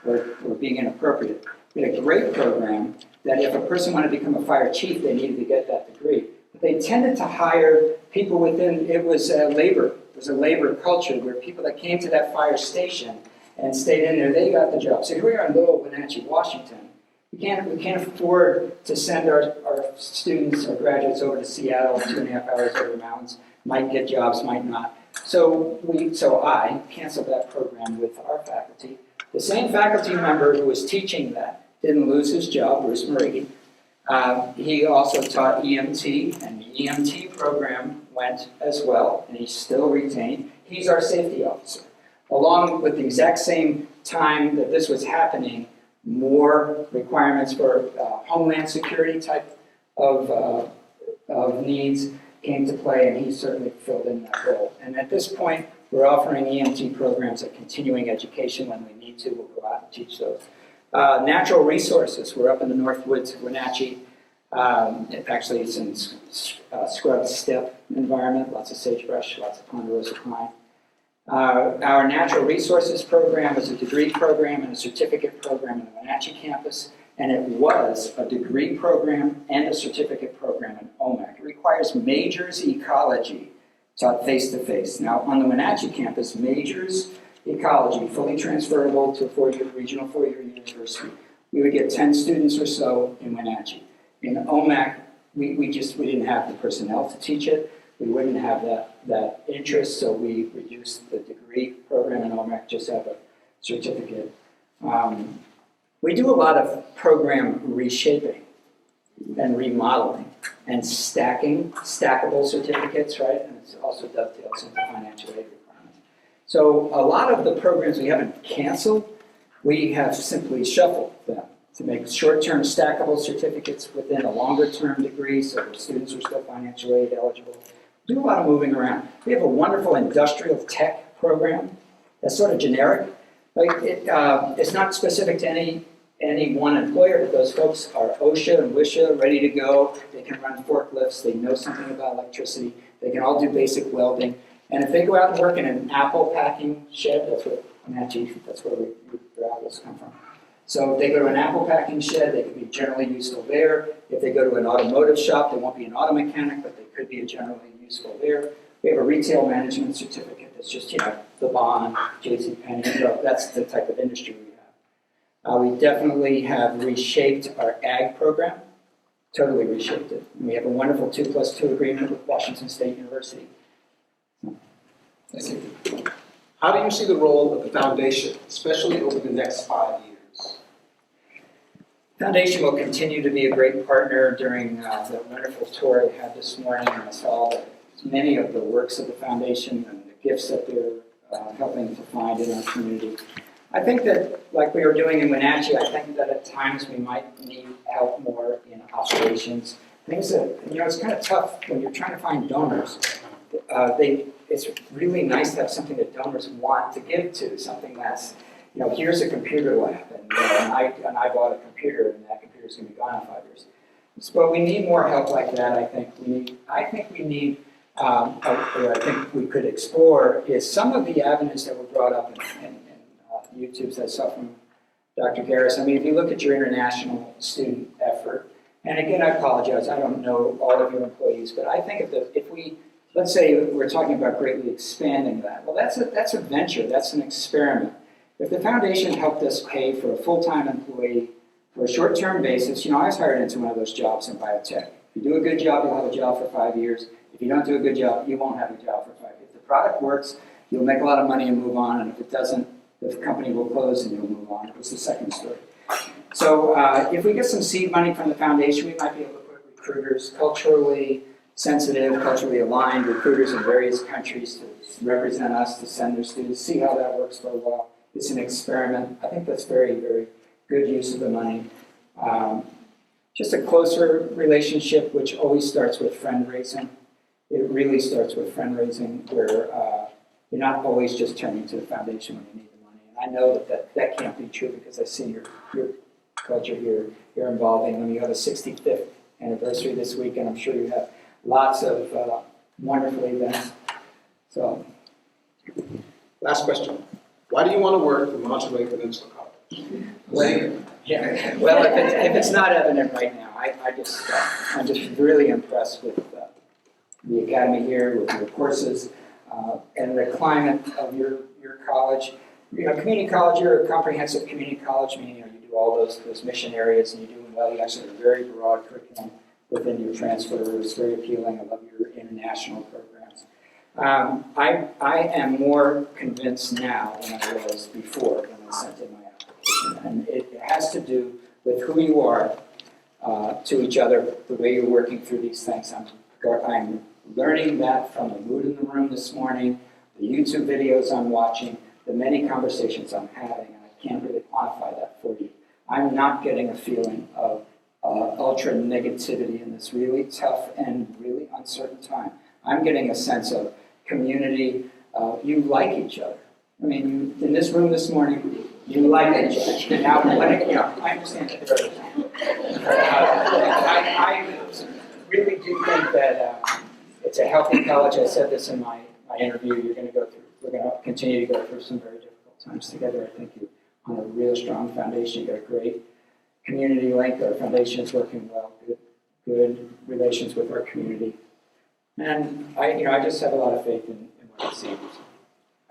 or being inappropriate. We had a great program that if a person wanted to become a fire chief, they needed to get that degree. But they tended to hire people within. It was labor. It was a labor culture where people that came to that fire station and stayed in there, they got the job. So here we are in little Wenatchee, Washington. We can't afford to send our students, our graduates over to Seattle 2.5 hours over the mountains. Might get jobs, might not. So I canceled that program with our faculty. The same faculty member who was teaching that didn't lose his job, Bruce Morigi. He also taught EMT, and the EMT program went as well, and he's still retained. He's our safety officer. Along with the exact same time that this was happening, more requirements for homeland security type of needs came to play, and he certainly filled in that role. And at this point, we're offering EMT programs at continuing education. When we need to, we'll go out and teach those. Natural resources, we're up in the North Woods of Wenatchee. Actually, it's in scrub steppe environment, lots of sagebrush, lots of ponderosa pine. Our natural resources program is a degree program and a certificate program in the Wenatchee campus, and it was a degree program and a certificate program in Omak. It requires majors ecology taught face-to-face. Now, on the Wenatchee campus, majors ecology, fully transferable to a regional four-year university. We would get 10 students or so in Wenatchee. In Omak, we didn't have the personnel to teach it. We wouldn't have that interest, so we reduced the degree program in Omak, just have a certificate. We do a lot of program reshaping and remodeling and stackable certificates, right? And it also dovetails into financial aid requirements. So a lot of the programs we haven't canceled, we have simply shuffled them to make short-term stackable certificates within a longer-term degree so the students are still financial aid eligible. We do a lot of moving around. We have a wonderful industrial tech program that's sort of generic. Like it's not specific to any one employer, but those folks are OSHA and WSHA, ready to go. They can run forklifts. They know something about electricity. They can all do basic welding. And if they go out and work in an apple packing shed, that's where their apples come from. So if they go to an apple packing shed, they can be generally useful there. If they go to an automotive shop, they won't be an auto mechanic, but they could be generally useful there. We have a retail management certificate that's just, the bond, JCPenney, that's the type of industry we have. We definitely have reshaped our ag program, totally reshaped it. And we have a wonderful 2+2 agreement with Washington State University. Thank you. How do you see the role of the foundation, especially over the next 5 years? Foundation will continue to be a great partner during the wonderful tour I had this morning, and I saw many of the works of the foundation and the gifts that they're helping to find in our community. I think that, like we were doing in Wenatchee, I think that at times we might need help more in operations. Things that, it's kind of tough when you're trying to find donors. It's really nice to have something that donors want to give to, something that's, here's a computer lab, and I bought a computer, and that computer's going to be gone in 5 years. But we need more help like that. I think we could explore is some of the avenues that were brought up in YouTube's I saw from Dr. Garris. I mean, if you look at your international student effort, and again, I apologize, I don't know all of your employees, but I think if we, let's say we're talking about greatly expanding that, well, that's a venture, that's an experiment. If the foundation helped us pay for a full-time employee for a short-term basis, I was hired into one of those jobs in biotech. If you do a good job, you'll have a job for 5 years. If you don't do a good job, you won't have a job for 5 years. If the product works, you'll make a lot of money and move on, and if it doesn't, the company will close and you'll move on. It was the second story. So if we get some seed money from the foundation, we might be able to put recruiters, culturally sensitive, culturally aligned recruiters in various countries to represent us, to send their students, see how that works for a while. It's an experiment. I think that's very, very good use of the money. Just a closer relationship, which always starts with friend-raising. It really starts with friend-raising, where you're not always just turning to the foundation when you need the money. And I know that can't be true because I see your culture here. You're involving them. You have a 65th anniversary this week, and I'm sure you have lots of wonderful events. So, Last question. Why do you want to work for Monterey Peninsula College? Well, if it's not evident right now, I'm just really impressed with the academy here, with your courses, and the climate of your college. You know, community college, you're a comprehensive community college, meaning you do all those mission areas, and you're doing well. You actually have a very broad curriculum within your transfer. It's very appealing. I love your international programs. I am more convinced now than I was before when I sent in my application, and it has to do with who you are to each other, the way you're working through these things. I'm learning that from the mood in the room this morning, the YouTube videos I'm watching, the many conversations I'm having, and I can't really quantify that for you. I'm not getting a feeling of ultra negativity in this really tough and really uncertain time. I'm getting a sense of community. You like each other. I mean, in this room this morning, you like each other. Now, I understand that there I really do think that it's a healthy college. I said this in my interview. We're going to continue to go through some very difficult times together. I think you're on a real strong foundation. You've got a great community link. Our foundation is working well. Good relations with our community. And I just have a lot of faith in what I see.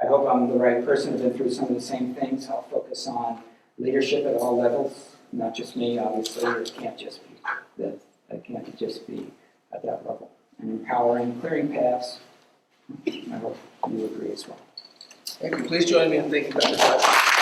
I hope I'm the right person. I've been through some of the same things. I'll focus on leadership at all levels, not just me, obviously. It can't just be that. It can't just be at that level. And empowering, clearing paths. I hope you agree as well. Thank you. Please join me in thanking Dr. Tribley.